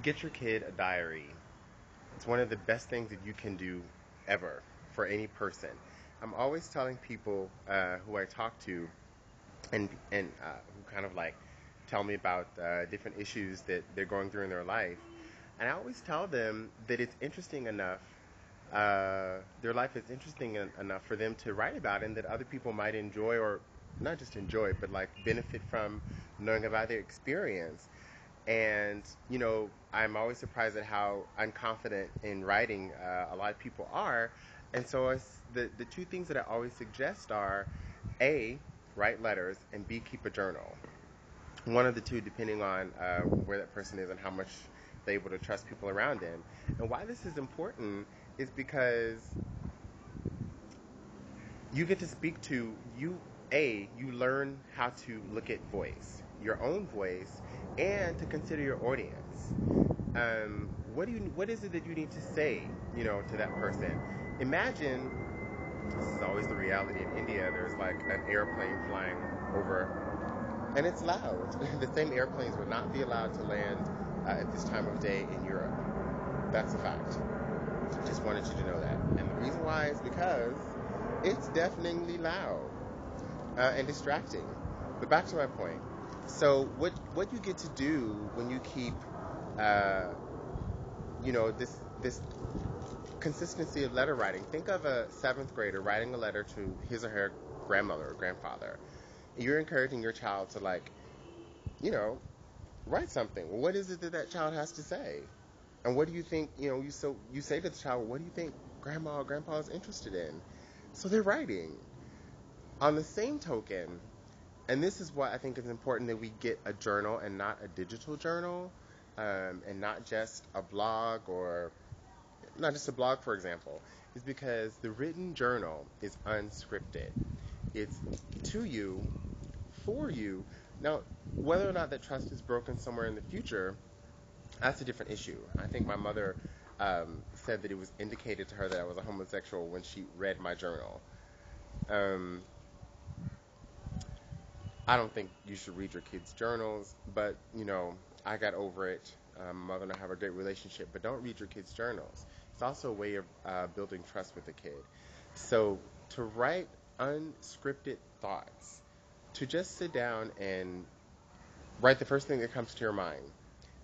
Get your kid a diary. It's one of the best things that you can do ever for any person. I'm always telling people who I talk to and who kind of like tell me about different issues that they're going through in their life. And I always tell them that it's interesting enough, their life is interesting enough for them to write about, and that other people might enjoy, or not just enjoy, but like benefit from knowing about their experience. And, I'm always surprised at how unconfident in writing a lot of people are. And so the two things that I always suggest are A, write letters, and B, keep a journal. One of the two, depending on where that person is and how much they're able to trust people around them. And why this is important is because you get to speak to you learn how to look at voice, your own voice, and to consider your audience. What is it that you need to say, to that person? Imagine, this is always the reality in India, there's like an airplane flying over, and it's loud. The same airplanes would not be allowed to land at this time of day in Europe. That's a fact. Just wanted you to know that. And the reason why is because it's deafeningly loud and distracting. But back to my point. So what you get to do when you keep, this consistency of letter writing. Think of a seventh grader writing a letter to his or her grandmother or grandfather. You're encouraging your child to write something. Well, what is it that that child has to say? And what do you think, you say to the child, what do you think grandma or grandpa is interested in? So they're writing. On the same token, and this is why I think it's important that we get a journal and not a digital journal, and not just a blog, or not just a blog, for example, is because the written journal is unscripted. It's to you, for you. Now, whether or not that trust is broken somewhere in the future, that's a different issue. I think my mother said that it was indicated to her that I was a homosexual when she read my journal. Um, I don't think you should read your kids' journals, but, I got over it. My mother and I have a great relationship, but don't read your kids' journals. It's also a way of building trust with a kid. So to write unscripted thoughts, to just sit down and write the first thing that comes to your mind.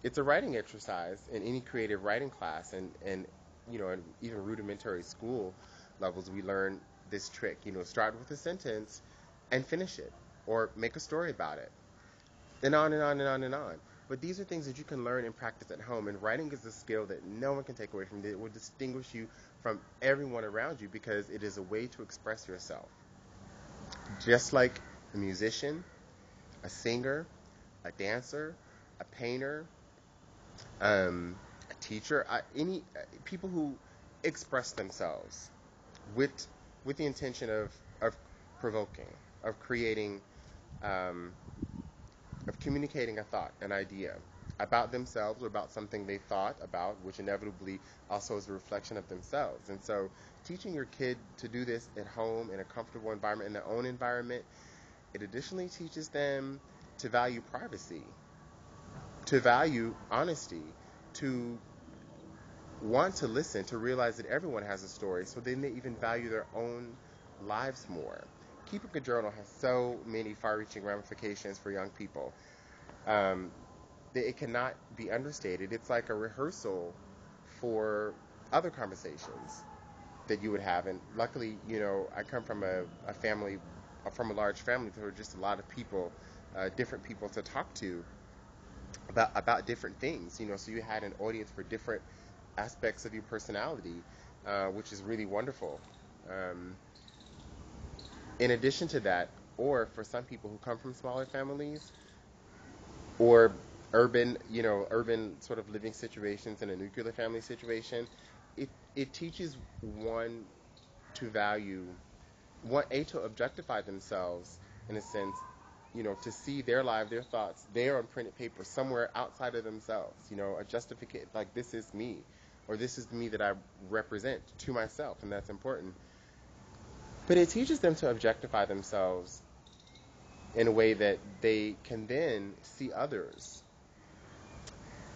It's a writing exercise in any creative writing class, and in even rudimentary school levels, we learn this trick. Start with a sentence and finish it, or make a story about it, and on and on and on and on. But these are things that you can learn and practice at home, and writing is a skill that no one can take away from you. It will distinguish you from everyone around you because it is a way to express yourself. Just like a musician, a singer, a dancer, a painter, a teacher, any people who express themselves with the intention of provoking, of creating, of communicating a thought, an idea about themselves or about something they thought about, which inevitably also is a reflection of themselves. And so teaching your kid to do this at home in a comfortable environment, in their own environment, it additionally teaches them to value privacy, to value honesty, to want to listen, to realize that everyone has a story, so then they even value their own lives more. Keeping a journal has so many far-reaching ramifications for young people. That it cannot be understated. It's like a rehearsal for other conversations that you would have. And luckily, I come from a family, from a large family. There were just a lot of people, different people to talk to about different things. So you had an audience for different aspects of your personality, which is really wonderful. In addition to that, or for some people who come from smaller families, or urban sort of living situations in a nuclear family situation, it teaches one to value, to objectify themselves in a sense, to see their life, their thoughts, there on printed paper somewhere outside of themselves, a justification, like this is me, or this is me that I represent to myself, and that's important. But it teaches them to objectify themselves in a way that they can then see others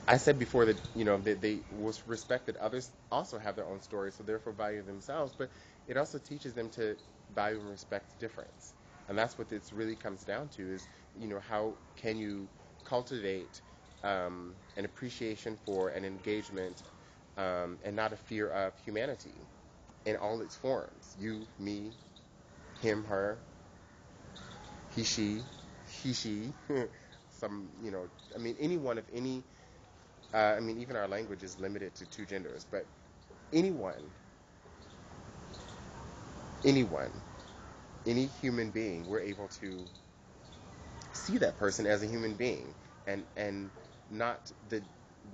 I said before that, that they will respect that others also have their own stories, so therefore value themselves, but it also teaches them to value and respect difference. And that's what this really comes down to is, how can you cultivate an appreciation for an engagement and not a fear of humanity in all its forms. You, me, him, her, he, she, some, anyone of any, even our language is limited to two genders, but anyone, any human being, we're able to see that person as a human being and not the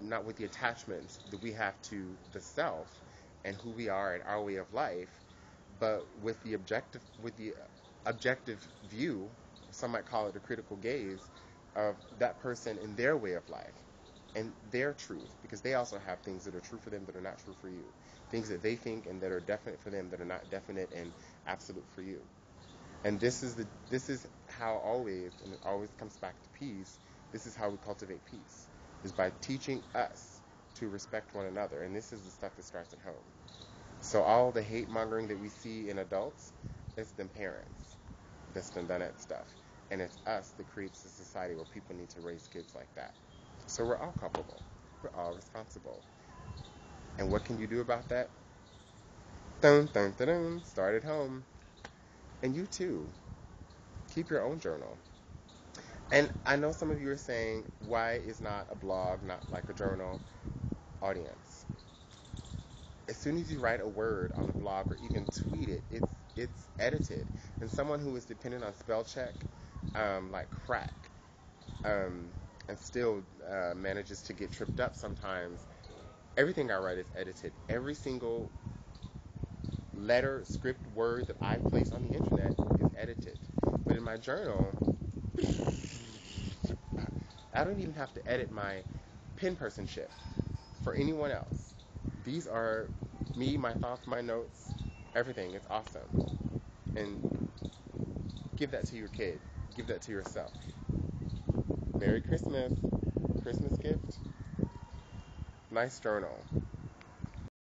not with the attachments that we have to the self and who we are and our way of life, but with the objective view, some might call it a critical gaze, of that person and their way of life and their truth, because they also have things that are true for them that are not true for you, things that they think and that are definite for them that are not definite and absolute for you. And this is how always, and it always comes back to peace, this is how we cultivate peace, is by teaching us to respect one another. And this is the stuff that starts at home. So all the hate mongering that we see in adults, it's them parents that's done that stuff. And it's us that creates a society where people need to raise kids like that. So we're all culpable. We're all responsible. And what can you do about that? Dun, dun, dun, dun. Start at home. And you too. Keep your own journal. And I know some of you are saying, why is not a blog, not like a journal? Audience. As soon as you write a word on a blog or even tweet it, it's edited. And someone who is dependent on spell check, like crack, and still manages to get tripped up sometimes, everything I write is edited. Every single letter, script, word that I place on the internet is edited. But in my journal, I don't even have to edit my pen personship for anyone else. These are me, my thoughts, my notes, everything. It's awesome. And give that to your kid. Give that to yourself. Merry Christmas. Christmas gift. Nice journal.